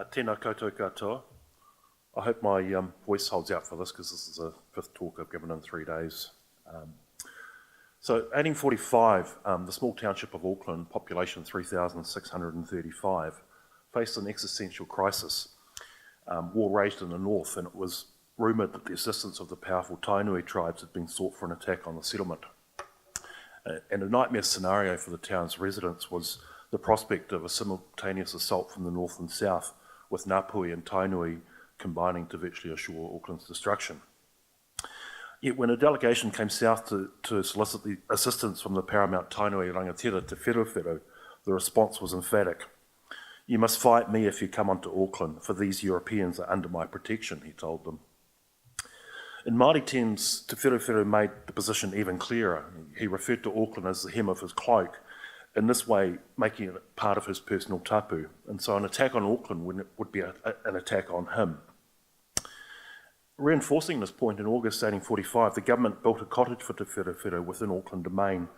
Tēnā koutou katoa. I hope my voice holds out for this because this is the fifth talk I've given in 3 days. So 1845, the small township of Auckland, population 3,635, faced an existential crisis. War raged in the north, and it was rumoured that the assistance of the powerful Tainui tribes had been sought for an attack on the settlement. And a nightmare scenario for the town's residents was the prospect of a simultaneous assault from the north and south, with Ngāpuhi and Tainui combining to virtually assure Auckland's destruction. Yet when a delegation came south to solicit the assistance from the paramount Tainui rangatira Te Wherewhere, the response was emphatic. "You must fight me if you come onto Auckland, for these Europeans are under my protection," he told them. In Māori terms, Te Wherewhere made the position even clearer. He referred to Auckland as the hem of his cloak, in this way making it part of his personal tapu, and so an attack on Auckland would be an attack on him. Reinforcing this point, in August 1845, the government built a cottage for Te Wherewhere within Auckland Domain,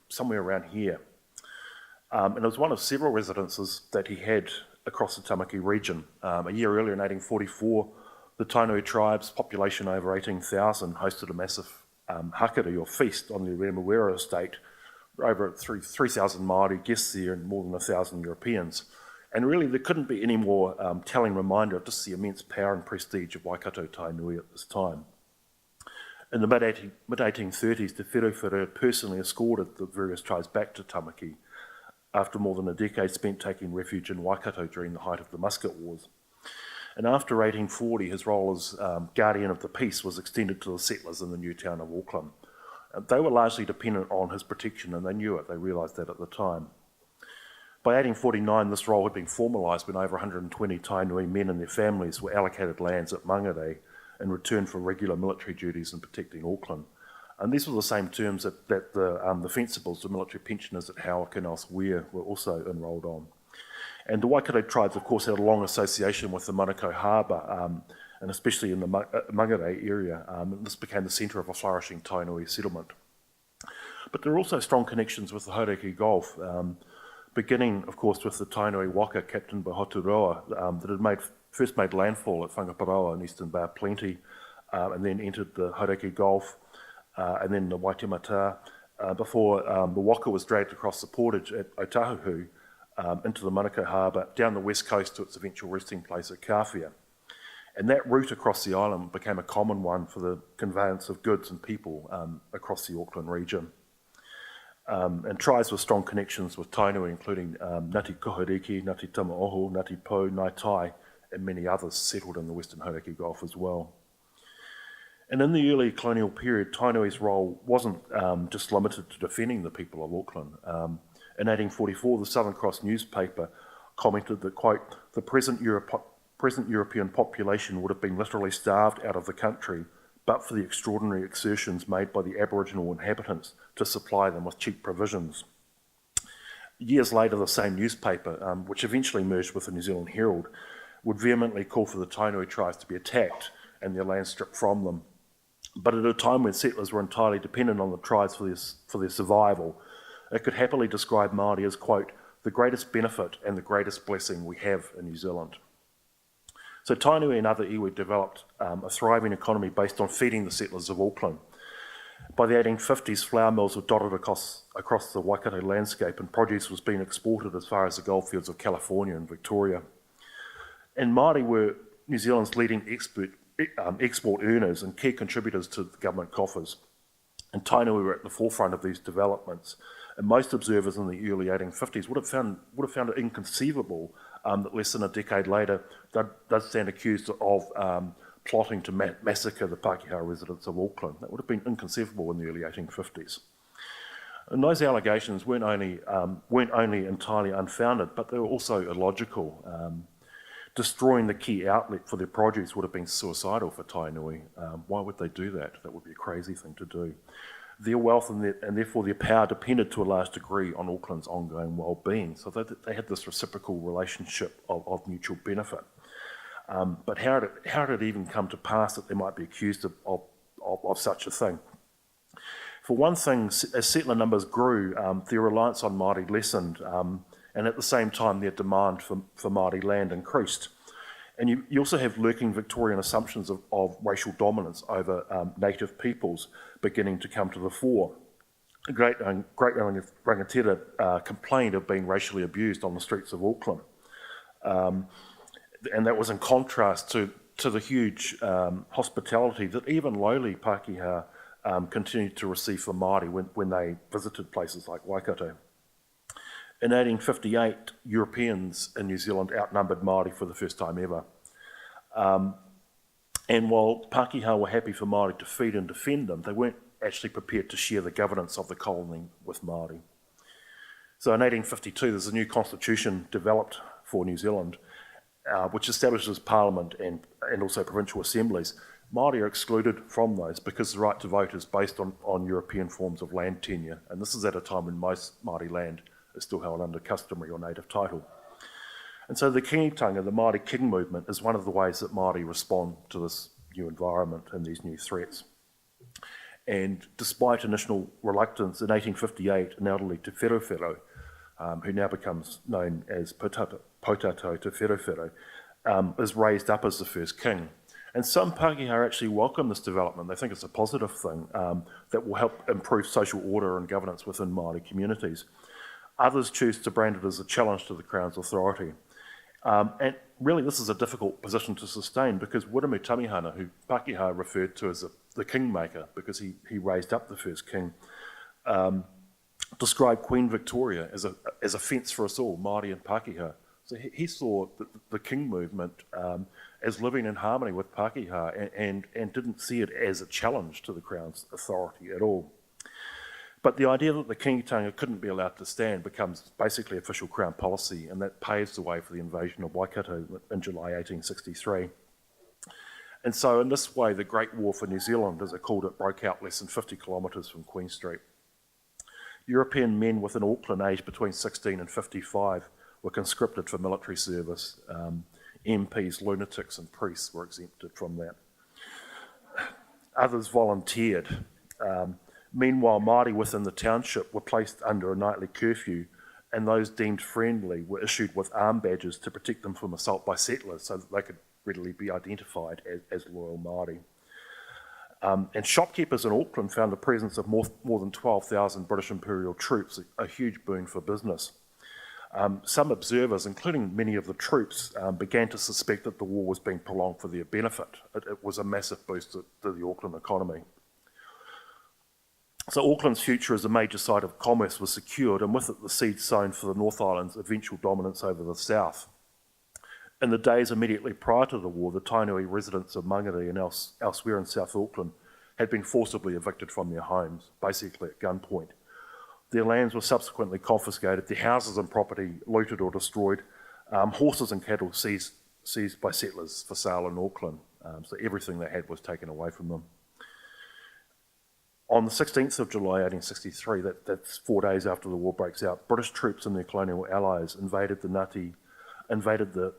somewhere around here. And it was one of several residences that he had across the Tamaki region. A year earlier, in 1844, the Tainui tribes, population over 18,000, hosted a massive hakari or feast on the Remuera estate. Over 3,000 Māori guests there and more than 1,000 Europeans. And really there couldn't be any more telling reminder of just the immense power and prestige of Waikato Tainui at this time. In the mid-1830s, Te Wherewhere personally escorted the various tribes back to Tamaki after more than a decade spent taking refuge in Waikato during the height of the Musket Wars. And after 1840, his role as guardian of the peace was extended to the settlers in the new town of Auckland. They were largely dependent on his protection, and they knew it. They realised that at the time. By 1849, this role had been formalised when over 120 Tainui men and their families were allocated lands at Mangere in return for regular military duties in protecting Auckland. And these were the same terms that the fencibles, the military pensioners at Hauraki and elsewhere, were also enrolled on. And the Waikato tribes, of course, had a long association with the Manukau Harbour, and especially in the Mangere area. And this became the centre of a flourishing Tainui settlement. But there are also strong connections with the Hauraki Gulf, beginning, of course, with the Tainui waka captained by Hoturoa that had first made landfall at Whangaparoa in Eastern Bar Plenty, and then entered the Hauraki Gulf, and then the Waitemata, before the waka was dragged across the portage at Otahuhu into the Manukau Harbour, down the west coast to its eventual resting place at Kawhia. And that route across the island became a common one for the conveyance of goods and people across the Auckland region. And tribes with strong connections with Tainui, including Ngāti Kohoriki, Ngāti Tamaoho, Ngāti Po, Ngāi Tai, and many others settled in the Western Hauraki Gulf as well. And in the early colonial period, Tainui's role wasn't just limited to defending the people of Auckland. In 1844, the Southern Cross newspaper commented that, quote, "The present European population would have been literally starved out of the country but for the extraordinary exertions made by the Aboriginal inhabitants to supply them with cheap provisions." Years later, the same newspaper, which eventually merged with the New Zealand Herald, would vehemently call for the Tainui tribes to be attacked and their land stripped from them. But at a time when settlers were entirely dependent on the tribes for their survival, it could happily describe Māori as, quote, "the greatest benefit and the greatest blessing we have in New Zealand." So Tainui and other iwi developed a thriving economy based on feeding the settlers of Auckland. By the 1850s, flour mills were dotted across the Waikato landscape, and produce was being exported as far as the goldfields of California and Victoria. And Māori were New Zealand's leading export earners and key contributors to the government coffers. And Tainui were at the forefront of these developments. And most observers in the early 1850s would have found it inconceivable that less than a decade later they'd stand accused of plotting to massacre the Pākehā residents of Auckland. That would have been inconceivable in the early 1850s. And those allegations weren't only entirely unfounded, but they were also illogical. Destroying the key outlet for their produce would have been suicidal for Tainui. Why would they do that? That would be a crazy thing to do. Their wealth and therefore their power depended to a large degree on Auckland's ongoing well-being. So they had this reciprocal relationship of mutual benefit. But how did it even come to pass that they might be accused of such a thing? For one thing, as settler numbers grew, their reliance on Māori lessened, and at the same time their demand for Māori land increased. And you also have lurking Victorian assumptions of racial dominance over native peoples beginning to come to the fore. Great rangatira complained of being racially abused on the streets of Auckland. And that was in contrast to the huge hospitality that even lowly Pākehā continued to receive for Māori when they visited places like Waikato. In 1858, Europeans in New Zealand outnumbered Māori for the first time ever. And while Pākehā were happy for Māori to feed and defend them, they weren't actually prepared to share the governance of the colony with Māori. So in 1852, there's a new constitution developed for New Zealand, which establishes Parliament and also provincial assemblies. Māori are excluded from those because the right to vote is based on European forms of land tenure, and this is at a time when most Māori land is still held under customary or native title. And so the kingitanga, the Māori king movement, is one of the ways that Māori respond to this new environment and these new threats. And despite initial reluctance, in 1858, an elderly Te Wherowhero, who now becomes known as Potato Te Wherowhero, is raised up as the first king. And some Pākehā actually welcome this development. They think it's a positive thing that will help improve social order and governance within Māori communities. Others choose to brand it as a challenge to the Crown's authority. And really this is a difficult position to sustain because Wiremu Tamihana, who Pākehā referred to as the kingmaker because he raised up the first king, described Queen Victoria as a fence for us all, Māori and Pākehā. So he saw the king movement as living in harmony with Pākehā and didn't see it as a challenge to the Crown's authority at all. But the idea that the kingitanga couldn't be allowed to stand becomes basically official Crown policy, and that paves the way for the invasion of Waikato in July 1863. And so in this way, the Great War for New Zealand, as they called it, broke out less than 50 kilometres from Queen Street. European men within Auckland aged between 16 and 55 were conscripted for military service. MPs, lunatics and priests were exempted from that. Others volunteered. Meanwhile, Māori within the township were placed under a nightly curfew, and those deemed friendly were issued with arm badges to protect them from assault by settlers so that they could readily be identified as loyal Māori. And shopkeepers in Auckland found the presence of more than 12,000 British Imperial troops a huge boon for business. Some observers, including many of the troops, began to suspect that the war was being prolonged for their benefit. It was a massive boost to the Auckland economy. So Auckland's future as a major site of commerce was secured, and with it the seed sown for the North Island's eventual dominance over the south. In the days immediately prior to the war, the Tainui residents of Mangere and elsewhere in South Auckland had been forcibly evicted from their homes, basically at gunpoint. Their lands were subsequently confiscated, their houses and property looted or destroyed, horses and cattle seized by settlers for sale in Auckland. So everything they had was taken away from them. On the 16th of July 1863, that's 4 days after the war breaks out, British troops and their colonial allies invaded the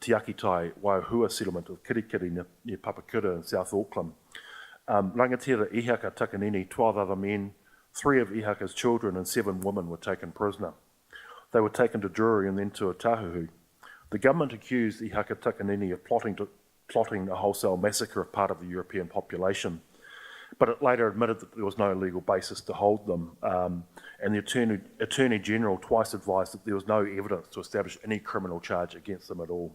Tiakitai Waiahua settlement of Kirikiri near Papakura in South Auckland. Rangatira Ihaka Takanini, 12 other men, 3 of Ihaka's children and 7 women were taken prisoner. They were taken to Drury and then to Otahuhu. The government accused Ihaka Takanini of plotting a wholesale massacre of part of the European population, but it later admitted that there was no legal basis to hold them, and the Attorney General twice advised that there was no evidence to establish any criminal charge against them at all.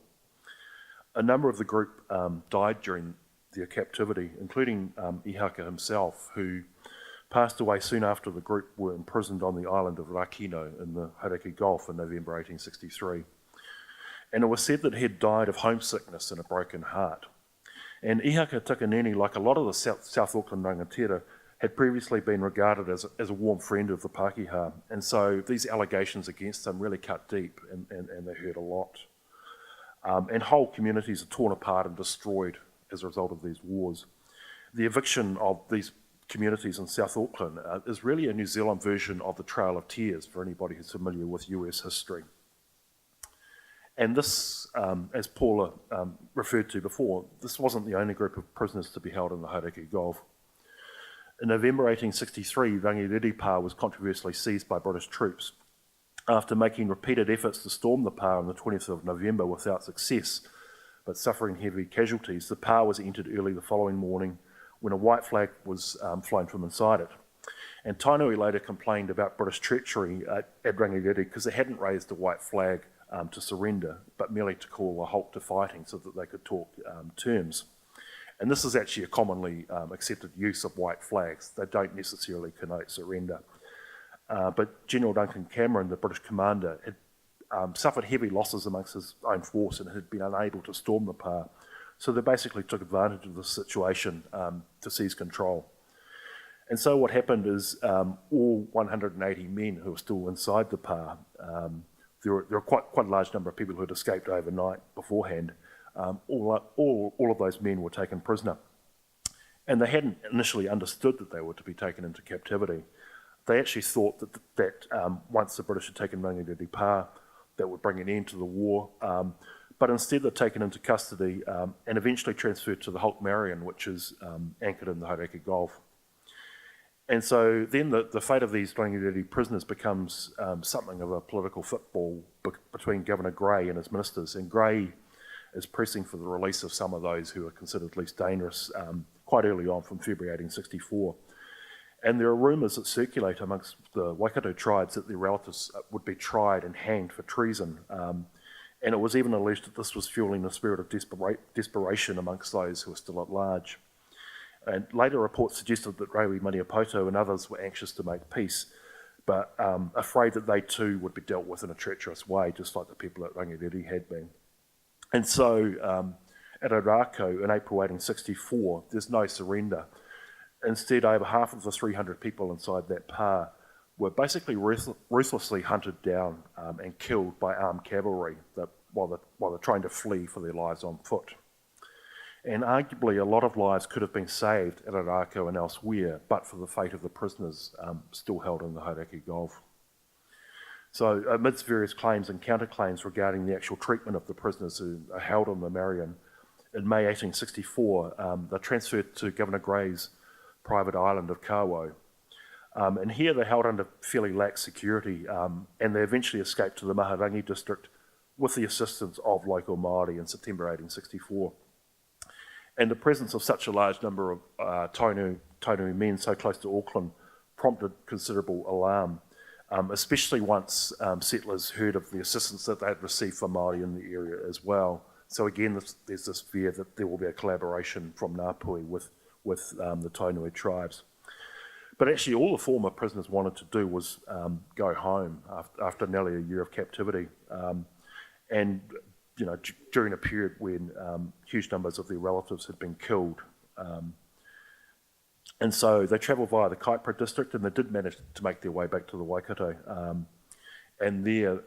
A number of the group died during their captivity, including Ihaka himself, who passed away soon after the group were imprisoned on the island of Rakino in the Hauraki Gulf in November 1863. And it was said that he had died of homesickness and a broken heart. And Ihaka Takanini, like a lot of the South Auckland rangatira, had previously been regarded as a warm friend of the Pākehā, and so these allegations against him really cut deep and they hurt a lot. And whole communities are torn apart and destroyed as a result of these wars. The eviction of these communities in South Auckland is really a New Zealand version of the Trail of Tears for anybody who's familiar with US history. And this, as Paula referred to before, this wasn't the only group of prisoners to be held in the Hauraki Gulf. In November 1863, Rangiriri Pa was controversially seized by British troops. After making repeated efforts to storm the pa on the 20th of November without success, but suffering heavy casualties, the pa was entered early the following morning when a white flag was flown from inside it. And Tainui later complained about British treachery at Rangiriri because they hadn't raised a white flag to surrender, but merely to call a halt to fighting so that they could talk terms. And this is actually a commonly accepted use of white flags. They don't necessarily connote surrender. But General Duncan Cameron, the British commander, had suffered heavy losses amongst his own force and had been unable to storm the pa. So they basically took advantage of the situation to seize control. And so what happened is all 180 men who were still inside the pa, there were quite a large number of people who had escaped overnight beforehand. All of those men were taken prisoner. And they hadn't initially understood that they were to be taken into captivity. They actually thought that once the British had taken Rangiriri pa, that would bring an end to the war. But instead they're taken into custody and eventually transferred to the Hulk Marion, which is anchored in the Hauraki Gulf. And so then the fate of these Rangiriri prisoners becomes something of a political football between Governor Grey and his ministers. And Grey is pressing for the release of some of those who are considered least dangerous quite early on from February 1864. And there are rumours that circulate amongst the Waikato tribes that their relatives would be tried and hanged for treason. And it was even alleged that this was fueling the spirit of desperation amongst those who were still at large. And later reports suggested that Rewi Maniapoto and others were anxious to make peace, but afraid that they too would be dealt with in a treacherous way, just like the people at Rangiriri had been. And so at Hauraki in April 1864, there's no surrender. Instead, over half of the 300 people inside that pa were basically ruthlessly hunted down and killed by armed cavalry while they're trying to flee for their lives on foot. And arguably a lot of lives could have been saved at Hauraki and elsewhere, but for the fate of the prisoners still held in the Hauraki Gulf. So amidst various claims and counterclaims regarding the actual treatment of the prisoners who are held on the Marion, in May 1864, they're transferred to Governor Grey's private island of Kawo. And here they're held under fairly lax security, and they eventually escaped to the Maharangi district with the assistance of local Māori in September 1864. And the presence of such a large number of Tainui men so close to Auckland prompted considerable alarm, especially once settlers heard of the assistance that they had received from Māori in the area as well. So again, there's this fear that there will be a collaboration from Ngāpuhi with the Tainui tribes. But actually all the former prisoners wanted to do was go home after nearly a year of captivity. And you know, during a period when huge numbers of their relatives had been killed. And so they travelled via the Kaipara district, and they did manage to make their way back to the Waikato. And there,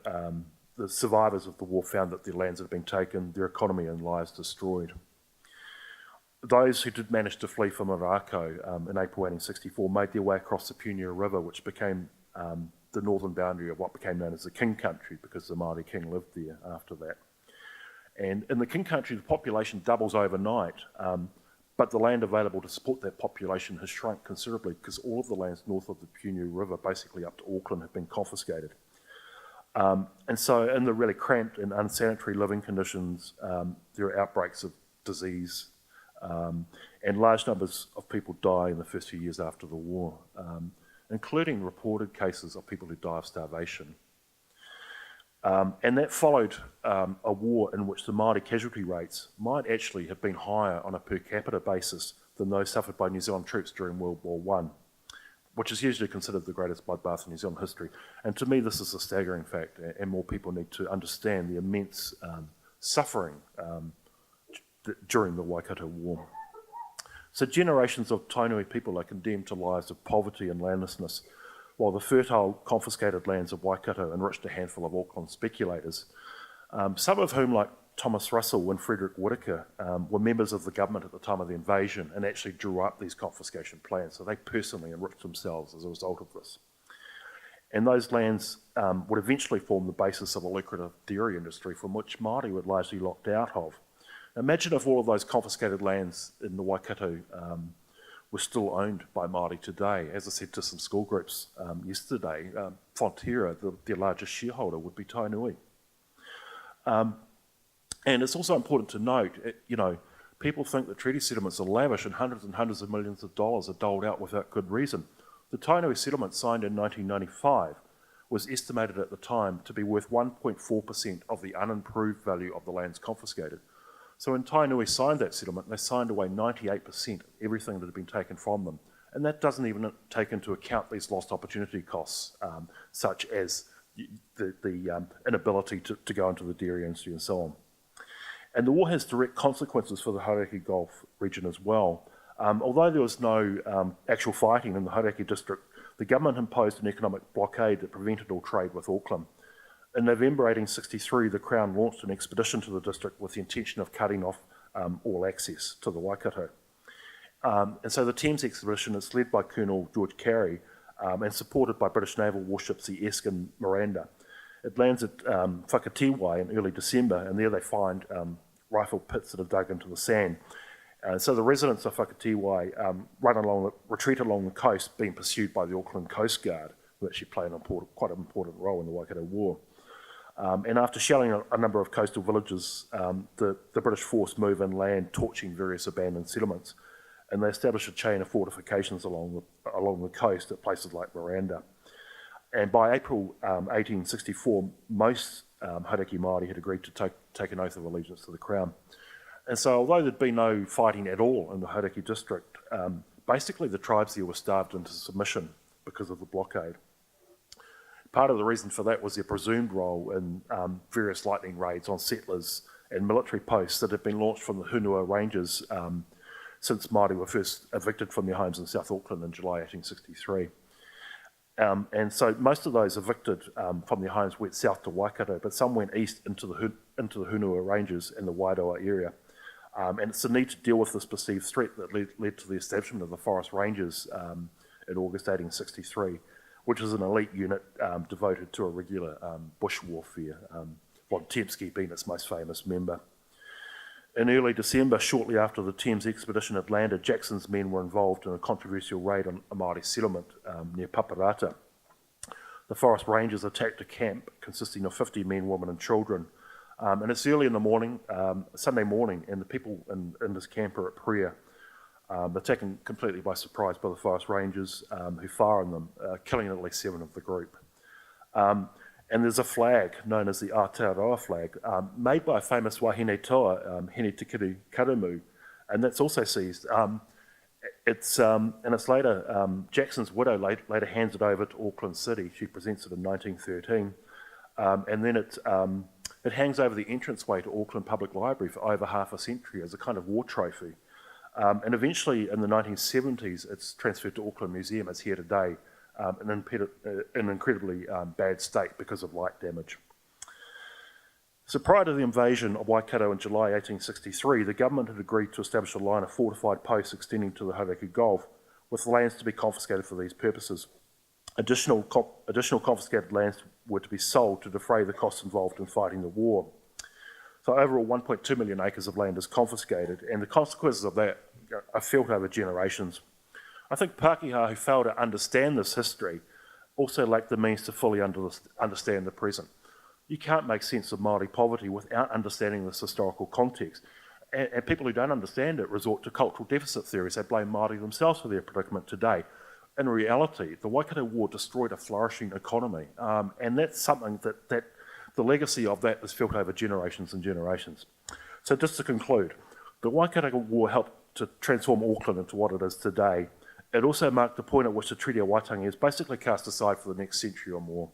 the survivors of the war found that their lands had been taken, their economy and lives destroyed. Those who did manage to flee from Hauraki in April 1864 made their way across the Punia River, which became the northern boundary of what became known as the King Country, because the Māori king lived there after that. And in the King Country, the population doubles overnight, but the land available to support that population has shrunk considerably because all of the lands north of the Punia River, basically up to Auckland, have been confiscated. And so in the really cramped and unsanitary living conditions, there are outbreaks of disease, and large numbers of people die in the first few years after the war, including reported cases of people who die of starvation. And that followed a war in which the Māori casualty rates might actually have been higher on a per capita basis than those suffered by New Zealand troops during World War I, which is usually considered the greatest bloodbath in New Zealand history. And to me, this is a staggering fact, and more people need to understand the immense suffering during the Waikato War. So generations of Tainui people are condemned to lives of poverty and landlessness, while the fertile confiscated lands of Waikato enriched a handful of Auckland speculators, some of whom, like Thomas Russell and Frederick Whitaker, were members of the government at the time of the invasion and actually drew up these confiscation plans, so they personally enriched themselves as a result of this. And those lands would eventually form the basis of a lucrative dairy industry from which Māori were largely locked out of. Imagine if all of those confiscated lands in the Waikato were still owned by Māori today. As I said to some school groups yesterday, Fonterra, their largest shareholder, would be Tainui. And it's also important to note, people think that treaty settlements are lavish and hundreds of millions of dollars are doled out without good reason. The Tainui settlement signed in 1995 was estimated at the time to be worth 1.4% of the unimproved value of the lands confiscated. So when Tainui signed that settlement, they signed away 98% of everything that had been taken from them. And that doesn't even take into account these lost opportunity costs, such as the inability to go into the dairy industry and so on. And the war has direct consequences for the Hauraki Gulf region as well. Although there was no actual fighting in the Hauraki district, the government imposed an economic blockade that prevented all trade with Auckland. In November 1863, the Crown launched an expedition to the district with the intention of cutting off all access to the Waikato. And so the Thames expedition is led by Colonel George Carey and supported by British naval warships the Esk and Miranda. It lands at Whakatiwai in early December, and there they find rifle pits that are dug into the sand. So the residents of Whakatiwai retreat along the coast, being pursued by the Auckland Coast Guard, who actually play quite an important role in the Waikato War. And after shelling a number of coastal villages, the British force move inland, torching various abandoned settlements, and they establish a chain of fortifications along the coast at places like Miranda. And by April 1864, most Hauraki Māori had agreed to take an oath of allegiance to the Crown. And so although there'd been no fighting at all in the Hauraki district, basically the tribes there were starved into submission because of the blockade. Part of the reason for that was their presumed role in various lightning raids on settlers and military posts that had been launched from the Hunua Ranges since Māori were first evicted from their homes in South Auckland in July 1863. And so most of those evicted from their homes went south to Waikato, but some went east into the Hunua Ranges and the Wairoa area. And it's the need to deal with this perceived threat that led to the establishment of the Forest Rangers in August 1863, which is an elite unit devoted to irregular bush warfare, Von Tempsky being its most famous member. In early December, shortly after the Thames expedition had landed, Jackson's men were involved in a controversial raid on a Māori settlement near Paparata. The Forest Rangers attacked a camp consisting of 50 men, women and children. And it's early in the morning, Sunday morning, and the people in this camp are at prayer. They're taken completely by surprise by the Forest Rangers who fire on them, killing at least 7 of the group. And there's a flag known as the Aotearoa flag, made by a famous wahine toa, Hene Te Karamu, and that's also seized. And it's later, Jackson's widow later hands it over to Auckland City. She presents it in 1913, and then it hangs over the entranceway to Auckland Public Library for over half a century as a kind of war trophy. And eventually, in the 1970s, it's transferred to Auckland Museum. It's here today, in an incredibly bad state because of light damage. So prior to the invasion of Waikato in July 1863, the government had agreed to establish a line of fortified posts extending to the Hauraki Gulf, with lands to be confiscated for these purposes. Additional confiscated lands were to be sold to defray the costs involved in fighting the war. So overall, 1.2 million acres of land is confiscated, and the consequences of that are felt over generations. I think Pākehā who fail to understand this history also lack the means to fully understand the present. You can't make sense of Māori poverty without understanding this historical context. And people who don't understand it resort to cultural deficit theories. They blame Māori themselves for their predicament today. In reality, the Waikato War destroyed a flourishing economy, and that's something that the legacy of that is felt over generations and generations. So just to conclude, the Waikato War helped to transform Auckland into what it is today. It also marked the point at which the Treaty of Waitangi is basically cast aside for the next century or more.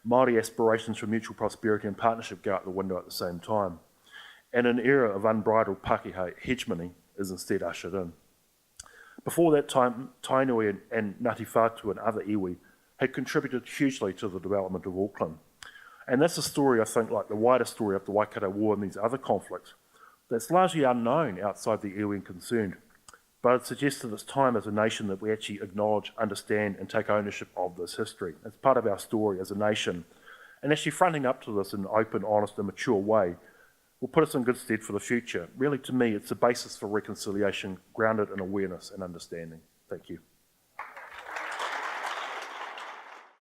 Māori aspirations for mutual prosperity and partnership go out the window at the same time. And an era of unbridled Pākehā hegemony is instead ushered in. Before that time, Tainui and Ngāti Whātua and other iwi had contributed hugely to the development of Auckland. And that's a story, I think, like the wider story of the Waikato War and these other conflicts, that's largely unknown outside the iwi concerned. But it suggests that it's time as a nation that we actually acknowledge, understand and take ownership of this history. It's part of our story as a nation. And actually fronting up to this in an open, honest and mature way will put us in good stead for the future. Really, to me, it's a basis for reconciliation grounded in awareness and understanding. Thank you.